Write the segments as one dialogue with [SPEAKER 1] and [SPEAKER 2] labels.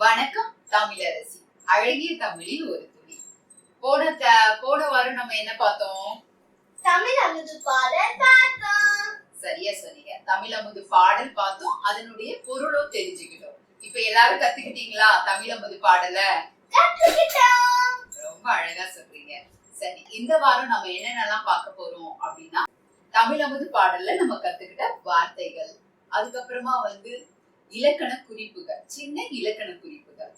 [SPEAKER 1] வணக்கம் தமிழரசி. அழகிய தமிழில் ஒரு துளி. போன வாரம் நம்ம என்ன பார்த்தோம்?
[SPEAKER 2] தமிழ் அமுது பாடல் பார்த்தோம்.
[SPEAKER 1] சரியா சொன்னீங்க. தமிழ் அமுது பாடல் பார்த்தோம், அதனுடைய பொருளும் தெரிஞ்சுக்கிட்டோம். இப்ப எல்லாரும் கத்துக்கிட்டீங்களா தமிழ் அமுது பாடல?
[SPEAKER 2] கத்துக்கிட்டோம்.
[SPEAKER 1] ரொம்ப அழகா சொல்றீங்க. சரி, இந்த வாரம் நம்ம என்னென்னலாம் பார்க்க போறோம் அப்படின்னா, தமிழ் அமுது பாடல்ல நம்ம கத்துக்கிட்ட வார்த்தைகள், அதுக்கப்புறமா இலக்கண குறிப்புகள், சின்ன இலக்கண குறிப்புகள்,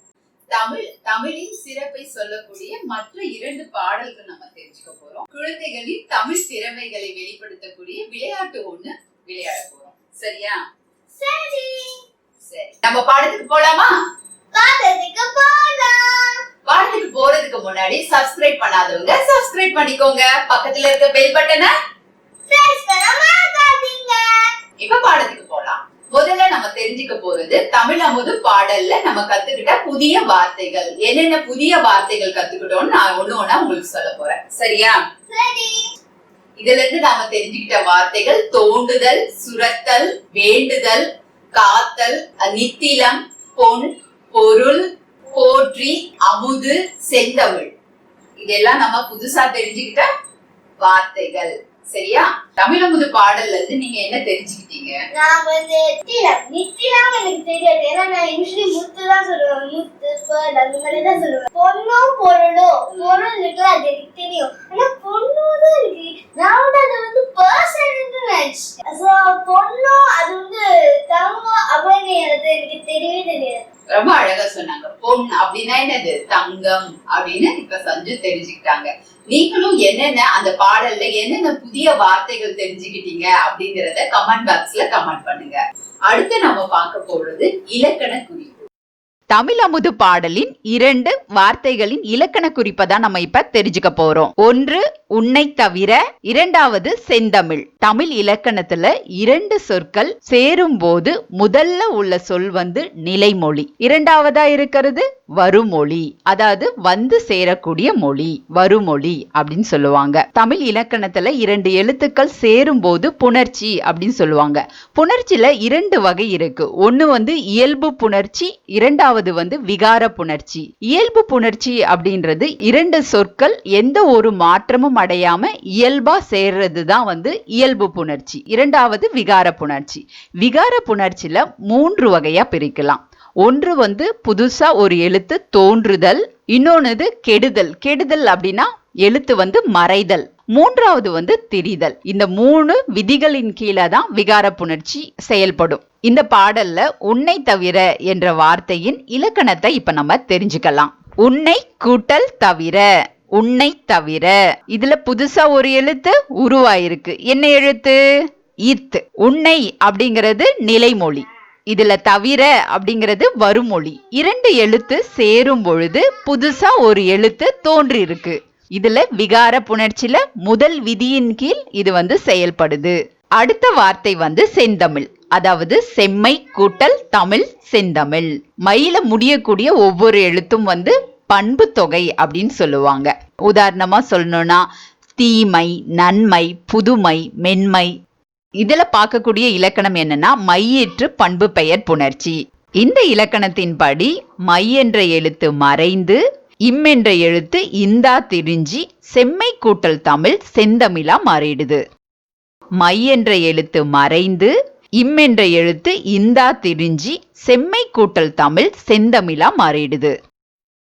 [SPEAKER 1] தமிழின் சிறப்பை சொல்லக்கூடிய மற்ற 2 பாடல்கள் நம்ம தெரிஞ்சுக்க போறோம். குழந்தைகளின் தமிழ் திறமைகளை வெளிப்படுத்தக்கூடிய விளையாட்டு ஒண்ணு விளையாட போறோம். சரியா?
[SPEAKER 2] சரி.
[SPEAKER 1] நம்ம பாடத்துக்கு போலாமா?
[SPEAKER 2] பாடத்துக்கு போலாம்.
[SPEAKER 1] பாடத்துக்கு போறதுக்கு முன்னாடி சப்ஸ்கிரைப் பண்ணாதவங்க சப்ஸ்கிரைப் பண்ணிக்கோங்க. பக்கத்துல இருக்க பெல் பட்டனை
[SPEAKER 2] பிரஸ் பண்ண மறக்காதீங்க.
[SPEAKER 1] இப்ப பாடத்துக்கு போலாம். முதல்ல நம்ம தெரிஞ்சுக்க போறது தமிழ் அமுது பாடல்ல நம்ம கத்துக்கிட்ட புதிய வார்த்தைகள். என்னென்ன புதிய வார்த்தைகள் கத்துக்கிட்டோம்னு நான் ஒண்ணு உங்களுக்கு சொல்ல போறேன். சரியா?
[SPEAKER 2] சரி.
[SPEAKER 1] இதுல இருந்து நாம தெரிஞ்சுக்கிட்ட வார்த்தைகள் தோண்டுதல், சுரத்தல், வேண்டுதல், காத்தல், நித்திலம், பொன், பொருள், போற்றி, அமுது, செந்தமிழ். இதெல்லாம் நம்ம புதுசா தெரிஞ்சுக்கிட்ட வார்த்தைகள். சரியா? தமிழ் அமுது பாடல்ல இருந்து நீங்க என்ன தெரிஞ்சுக்கிட்டீங்க?
[SPEAKER 2] நான் நித்திலம் எனக்கு தெரியாது. ஏன்னா நான் யூசுவலி முத்து தான் சொல்லுவேன். முத்து பேர்ட் அந்த மாதிரி தான் சொல்லுவேன். பொண்ணும் பொருள் இருக்குல்ல, அது எனக்கு தெரியும். ஆனா பொண்ணும் தான் இருக்கு. நான் அது பர்சன் நினைச்சேன். ஸோ பொண்ணும் அது தங்கம் அப்படின்னு எனக்கு தெரியவே தெரியாது.
[SPEAKER 1] ரொம்ப அழகா சொன்னாங்க. பொன் அப்படின்னா என்னது? தங்கம் அப்படின்னு இப்ப சஞ்சு தெரிஞ்சுக்கிட்டாங்க. நீங்களும் என்னென்ன அந்த பாடல்ல என்னென்ன புதிய வார்த்தைகள் தெரிஞ்சுக்கிட்டீங்க அப்படிங்கறத கமெண்ட் பாக்ஸ்ல கமெண்ட் பண்ணுங்க. அடுத்து நம்ம பார்க்க போறது இலக்கண குறிப்பு. தமிழ் அமுது பாடலின் 2 வார்த்தைகளின் இலக்கண குறிப்பை தான் நம்ம இப்ப தெரிஞ்சுக்க போறோம். ஒன்று உன்னை தவிர, 2வது செந்தமிழ். தமிழ் இலக்கணத்துல 2 சொற்கள் சேரும் போது முதல்ல உள்ள சொல் நிலைமொழி, 2வதா இருக்கிறது வருமொழி. அதாவது சேரக்கூடிய மொழி, வருமொழி அப்படின்னு சொல்லுவாங்க. தமிழ் இலக்கணத்துல 2 எழுத்துக்கள் சேரும் போது புணர்ச்சி அப்படின்னு சொல்லுவாங்க. புணர்ச்சியில 2 வகை இருக்கு. ஒண்ணு இயல்பு புணர்ச்சி, 2வது விகார புணர்ச்சி. இயல்பு புணர்ச்சி அப்படின்றது 2 சொற்கள் எந்த ஒரு மாற்றமும் அடையாம இயல்பா சேர்றதுதான் இயல்பு புணர்ச்சி. 2வது விகார புணர்ச்சி. விகார புணர்ச்சியில 3 வகையா பிரிக்கலாம். ஒன்று புதுசா ஒரு எழுத்து தோன்றுதல், இன்னொன்னு கெடுதல். கெடுதல் அப்படின்னா எழுத்து மறைதல். 3வது திரிதல். இந்த 3 விதிகளின் கீழே தான் விகார புணர்ச்சி செயல்படும். இந்த பாடல்ல உன்னை தவிர என்ற வார்த்தையின் இலக்கணத்தை இப்ப நம்ம தெரிஞ்சுக்கலாம். உன்னை கூட்டல் தவிர, உன்னை தவிர. இதுல புதுசா ஒரு எழுத்து உருவாயிருக்கு. என்ன எழுத்து? இத். உன்னை அப்படிங்கிறது நிலைமொழி, இதுல தவிர அப்படிங்கிறது வருமொழி. 2 எழுத்து சேரும் பொழுது புதுசா ஒரு எழுத்து தோன்றி இருக்கு. இதுல விகார புணர்ச்சியில முதல் விதியின் கீழ் இது செயல்படுது. அடுத்த வார்த்தை செந்தமிழ். அதாவது செம்மை கூட்டல் தமிழ், செந்தமிழ். மயில முடியக்கூடிய ஒவ்வொரு எழுத்தும் பண்பு தொகை அப்படின்னு சொல்லுவாங்க. உதாரணமா சொல்லணும்னா தீமை, நன்மை, புதுமை, மென்மை. இதுல பார்க்கக்கூடிய இலக்கணம் என்னன்னா மையேற்று பண்பு பெயர் புணர்ச்சி. இந்த இலக்கணத்தின்படி மை என்ற எழுத்து மறைந்து இம் என்ற எழுத்து இந்தா திரிஞ்சி செம்மை கூட்டல் தமிழ் செந்தமிழா மாறிடுது. மை என்ற எழுத்து மறைந்து இம் என்ற எழுத்து இந்தா திரிஞ்சி செம்மை கூட்டல் தமிழ் செந்தமிழா மாறிடுது.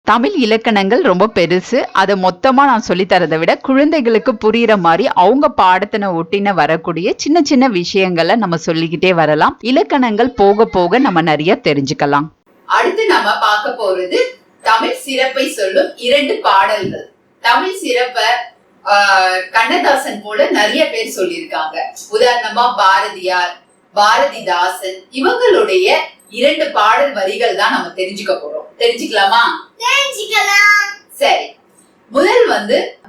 [SPEAKER 1] தமிழ் இலக்கணங்கள் ரொம்ப பெருசு. அதை மொத்தமா நான் சொல்லி தரதை விட குழந்தைகளுக்கு புரியுற மாதிரி அவங்க பாடத்தின ஒட்டின வரக்கூடிய சின்ன சின்ன விஷயங்களை நம்ம சொல்லிக்கிட்டே வரலாம். இலக்கணங்கள் போக போக நம்ம நிறைய தெரிஞ்சுக்கலாம். அடுத்து நம்ம பார்க்க போறது தமிழ் சிறப்பை சொல்லும் 2 பாடல்கள். தமிழ் சிறப்பை கண்ணதாசன் போல நிறைய பேர் சொல்லியிருக்காங்க. உதாரணமா பாரதியார், பாரதிதாசன், இவங்களுடைய 2 பாடல் வரிகள் தான் நம்ம தெரிஞ்சுக்க போறோம். தெரிஞ்சுக்கலாமா?
[SPEAKER 2] தெரிஞ்சுக்கலாம்.
[SPEAKER 1] சரி, முதல்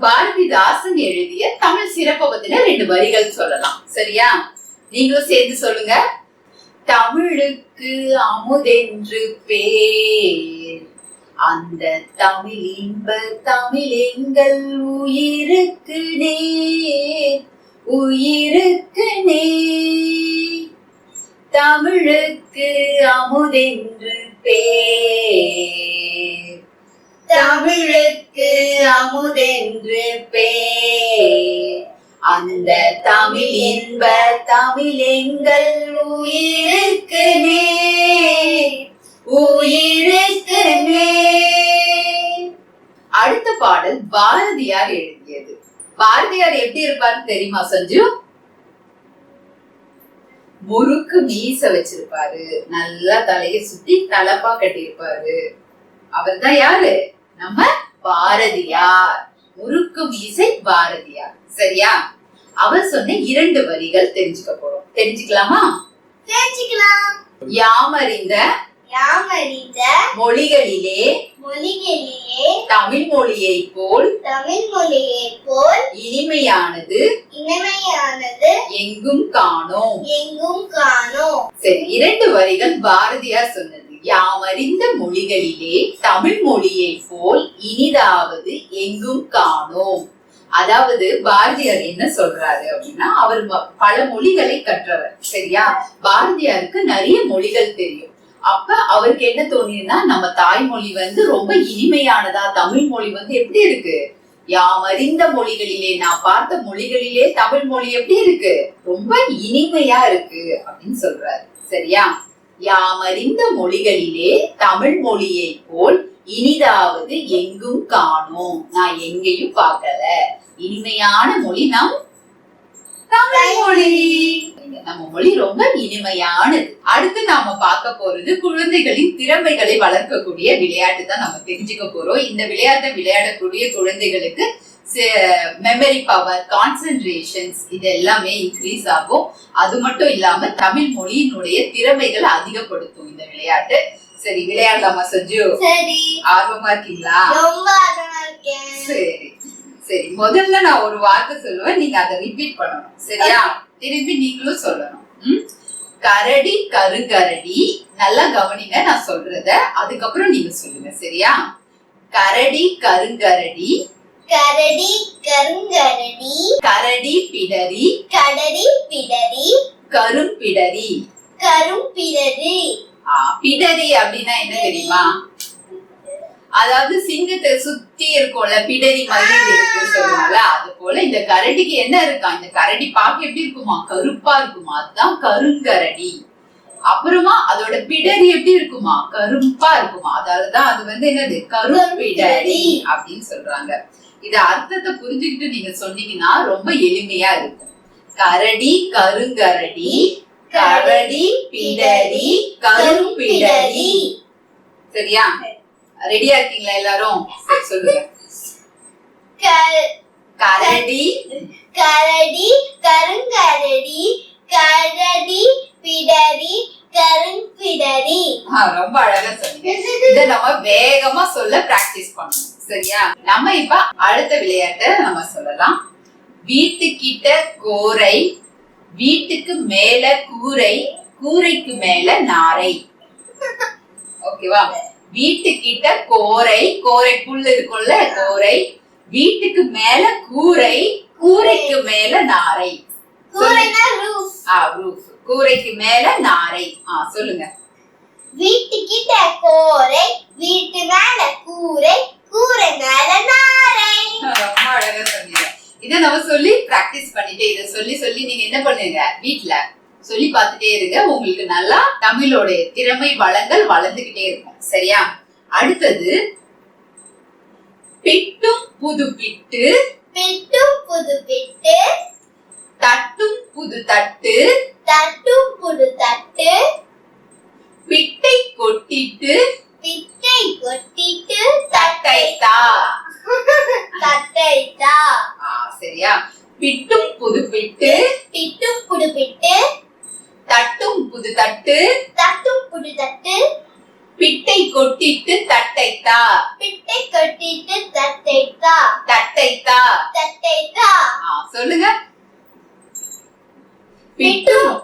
[SPEAKER 1] பாரதிதாசன் எழுதிய தமிழ் சிறப்பை பத்தின 2 வரிகள் சொல்லலாம். சரியா? நீங்களும் சேர்ந்து சொல்லுங்க. தமிழுக்கு அமுதென்று பேர், அந்த தமிழ் இன்ப தமிழ் எங்கள் உயிருக்கு நேர், உயிருக்கு நேர். தமிழுக்கு அமுதென்று பேர், அமுதென்று பேர். அந்த தமிழ் இன்ப தமிழ் எங்கள் உயிருக்கு நேர், உயிருக்கு நேர். அடுத்த பாடல் பாரதியார் எழுதியது. பாரதியார் எப்படி இருப்பாருன்னு தெரியுமா சஞ்சு? முறுக்கு மீச வச்சிருப்பாரு, நல்லா தலையை சுத்தி தலப்பா கட்டியிருப்பாரு. அவர் தான் யாரு? நம்ம பாரதியார். முறுக்கு மீசை பாரதியார். சரியா? அவர் சொன்ன 2 வரிகள் தெரிஞ்சுக்க போறோம். தெரிஞ்சுக்கலாமா?
[SPEAKER 2] தெரிஞ்சுக்கலாம்.
[SPEAKER 1] யாமறிந்த
[SPEAKER 2] யாமறிந்த
[SPEAKER 1] மொழிகளிலே
[SPEAKER 2] மொழிகளிலே
[SPEAKER 1] தமிழ் மொழியை போல்
[SPEAKER 2] தமிழ் மொழியை போல்
[SPEAKER 1] இனிமையானது
[SPEAKER 2] இனிமையானது
[SPEAKER 1] எங்கும் காணோம்.
[SPEAKER 2] எங்கும் காணோம்.
[SPEAKER 1] சரி, 2 வரிகள் பாரதியார் சொன்னது. யாமறிந்த மொழிகளிலே தமிழ் மொழியை போல் இனிதாவது எங்கும் காணோம். அதாவது பாரதியார் என்ன சொல்றாரு அப்படின்னா, அவர் பல மொழிகளை கற்றவர். சரியா? பாரதியாருக்கு நிறைய மொழிகள் தெரியும். அப்ப அவருக்கு என்ன தோணியதுன்னா, நம்ம தாய்மொழி ரொம்ப இனிமையானதா, தமிழ் மொழி எப்படி இருக்கு, யாமறிந்த மொழிகளிலே, நான் பார்த்த மொழிகளிலே தமிழ் மொழி எப்படி இருக்கு, ரொம்ப இனிமையா இருக்கு அப்படின்னு சொல்றாரு. சரியா? யாமறிந்த மொழிகளிலே தமிழ் மொழியை போல் இனிதாவது எங்கும் காணோம். நான் எங்கேயும் பார்க்கல. இனிமையான மொழி நம் தமிழ் மொழி. நம்ம மொழி ரொம்ப இனிமையானது. அடுத்து நாம பார்க்க போறது குழந்தைகளின் திறமைகளை வளர்க்கக்கூடிய விளையாட்டு தான் நம்ம தெரிஞ்சுக்க போறோம். இந்த விளையாட்டை விளையாடக்கூடிய குழந்தைகளுக்கு மெமரி பவர், கான்சென்ட்ரேஷன்ஸ் இது எல்லாமே இன்க்ரீஸ் ஆகும். அது மட்டும் இல்லாம தமிழ் மொழியினுடைய திறமைகளை அதிகப்படுத்தும் இந்த விளையாட்டு. சரி, விளையாடலாமா சஞ்சு?
[SPEAKER 2] சரி.
[SPEAKER 1] ஆர்வமா இருக்கீங்களா?
[SPEAKER 2] ரொம்ப ஆர்வமா இருக்கேன்.
[SPEAKER 1] சரி சரி, முதல்ல நான் ஒரு வார்த்தை சொல்லுவேன், நீங்க அதை ரிப்பீட் பண்ணணும். சரியா? திரும்பி நீங்களும் சொல்லணும். கரடி கருங்கரடி. நல்லா கவனிங்க நான் சொல்றத, அதுக்கப்புறம் நீங்க சொல்லுங்க. சரியா? கரடி கருங்கரடி.
[SPEAKER 2] கரடி கருங்கரடி.
[SPEAKER 1] கரடி பிடரி.
[SPEAKER 2] கடடி பிடரி.
[SPEAKER 1] கரும்பிடரி.
[SPEAKER 2] கரும்பிடரி.
[SPEAKER 1] பிடரி அப்படின்னா என்ன தெரியுமா? அதாவது சிங்கத்தை சுத்தி இருக்கும்ல, பிடரி மயில் இருக்கு சொல்லுவாங்கல்ல, அது போல இந்த கரடிக்கு என்ன இருக்கா, இந்த கரடி பார்க்க எப்படி இருக்குமா, கருப்பா இருக்குமா, அதுதான் கருங்கரடி. அப்புறமா அதோட பிடரி எப்படி இருக்குமா, கருப்பா இருக்குமா, அதாலதான் அது என்னது, கரும்பிடரி அப்படின்னு சொல்றாங்க. இத அர்த்தத்தை புரிஞ்சுக்கிட்டு நீங்க சொன்னீங்கன்னா ரொம்ப எளிமையா இருக்கும். கரடி கருங்கரடி, கரடி பிடரி கரும்பிடரி. சரியா? ரெடியா இருக்கீங்களா எல்லாரும்? சொல்லுங்க. கரடி
[SPEAKER 2] கரடி கருங்கரடி. கரடி பிடரி கரும்பிடரி.
[SPEAKER 1] ரொம்ப அழகா சொன்னீங்க. இத நம்ம வேகமா சொல்ல பிராக்டிஸ் பண்ணணும். சரியா? நம்ம இப்ப அடுத்த விளையாட்டை நம்ம சொல்லலாம். வீட்டுக்கிட்ட கோரை, வீட்டுக்கு மேல கூரை, கூரைக்கு மேல நாரை. ஓகேவா? வீட்டுக்கிட்ட கோரை, கோரை புல் இருக்கும்ல, கோரை. வீட்டுக்கு மேல கூரை, கூரைக்கு மேல நாரை.
[SPEAKER 2] கூரைனா ரூஃப்.
[SPEAKER 1] ரூஃப். கூரைக்கு மேல நாரை. சொல்லுங்க.
[SPEAKER 2] வீட்டுக்கிட்ட கோரை, வீட்டு மேல கூரை, கூரை மேல நாரை.
[SPEAKER 1] ரொம்ப அழகா சொன்னீங்க. இத நம்ம சொல்லி பிராக்டிஸ் பண்ணிட்டே, இத சொல்லி சொல்லி நீங்க என்ன பண்ணுங்க, வீட்ல சொல்லி பார்த்துட்டே இருங்க. உங்களுக்கு நல்லா தமிழோட திறமை வளங்கள் வளர்ந்துகிட்டே இருக்கும். சரியா? அடுத்தது பிட்டும் புது பிட்டு.
[SPEAKER 2] பிட்டும் புது பிட்டு.
[SPEAKER 1] தட்டும் புது தட்டு.
[SPEAKER 2] தட்டும் புது தட்டு.
[SPEAKER 1] பிட்டை கொட்டிட்டு.
[SPEAKER 2] பிட்டை கொட்டிட்டு.
[SPEAKER 1] தட்டை தா.
[SPEAKER 2] தட்டை தா.
[SPEAKER 1] சரியா? பிட்டும் புது பிட்டு.
[SPEAKER 2] பிட்டும் புது பிட்டு.
[SPEAKER 1] தட்டும் புது தட்டு.
[SPEAKER 2] தட்டும் புது தட்டு.
[SPEAKER 1] பிட்டை கொட்டிட்டு தட்டை தா.
[SPEAKER 2] பிட்டை கொட்டிட்டு தட்டை தா.
[SPEAKER 1] தட்டை தா.
[SPEAKER 2] தட்டை தா.
[SPEAKER 1] சொல்லுங்க.
[SPEAKER 2] பிட்டும்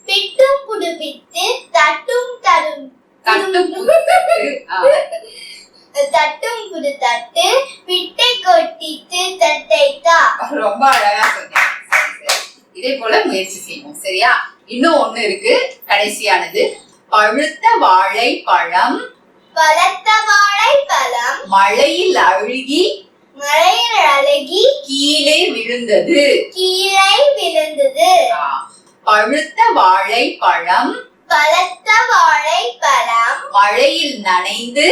[SPEAKER 2] பிட்டும் புது பிட்டு. தட்டும் தரும்.
[SPEAKER 1] தட்டும் புது தட்டு.
[SPEAKER 2] தட்டும் புது தட்டு. பிட்டை கொட்டிட்டு தட்டை தா.
[SPEAKER 1] ரொம்ப அழகா சொன்னீங்க. இதே போல முயற்சி செய்வோம். சரியா? இன்னும் ஒண்ணு இருக்கு, கடைசியானது. பழுத்த வாழைப்பழம்.
[SPEAKER 2] பழுத்த வாழைப்பழம்.
[SPEAKER 1] மழையில் அழுகி.
[SPEAKER 2] மலையின் அழகி
[SPEAKER 1] கீழே விழுந்தது.
[SPEAKER 2] கீழே விழுந்தது.
[SPEAKER 1] பழுத்த வாழைப்பழம்
[SPEAKER 2] பழுத்த வாழைப்பழம்
[SPEAKER 1] மழையில் நனைந்து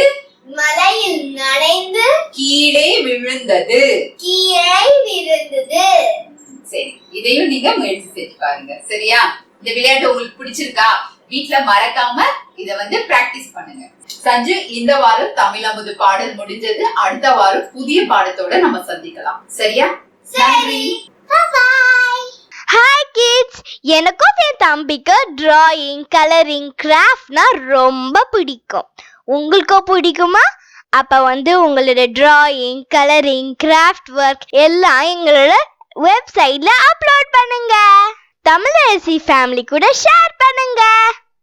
[SPEAKER 1] கீழே விழுந்தது.
[SPEAKER 2] கீழே விழுந்தது.
[SPEAKER 1] சரி, இதையும் நீங்க முயற்சி செஞ்சு பாருங்க. சரியா? இந்த விளையாட்டு உங்களுக்கு பிடிச்சிருக்கா? வீட்ல மறக்காம இத பிராக்டிஸ் பண்ணுங்க. சஞ்சு, இந்த வாரம் தமிழ் அமுது பாடல் முடிஞ்சது. அடுத்த வாரம் புதிய பாடத்தோட நம்ம சந்திக்கலாம். சரியா?
[SPEAKER 2] சரி. Bye. ஹாய் கிட்ஸ், எனக்கும் என் தம்பிக்கு டிராயிங், கலரிங், கிராஃப்ட்னா ரொம்ப பிடிக்கும். உங்களுக்கும் பிடிக்குமா? அப்ப உங்களோட டிராயிங், கலரிங், கிராஃப்ட் ஒர்க் எல்லாம் எங்களோட வெப்சைட்ல அப்லோட் பண்ணுங்க. தமிழரசி ஃபேமிலி கூட ஷேர் பண்ணுங்க.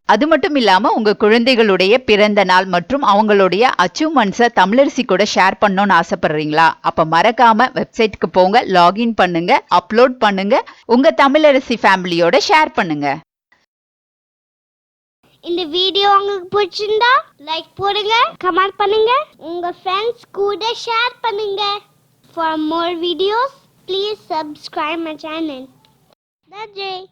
[SPEAKER 1] அது மட்டும் இல்லாம உங்க குழந்தைகளுடைய பிறந்த நாள் மற்றும் அவங்களுடைய அச்சீவ்மெண்ட்ஸை தமிழரசி கூட ஷேர் பண்ணணும்னு ஆசைப்படுறீங்களா? அப்ப மறக்காம வெப்சைட்க்கு போங்க, லாகின் பண்ணுங்க, அப்லோட் பண்ணுங்க, உங்க தமிழரசி ஃபேமிலியோட ஷேர் பண்ணுங்க.
[SPEAKER 2] இந்த வீடியோ உங்களுக்கு பிடிச்சிருந்தா லைக் போடுங்க, கமெண்ட் பண்ணுங்க, உங்க ஃப்ரெண்ட்ஸ் கூட ஷேர் பண்ணுங்க. For more videos, please subscribe my channel. That's it.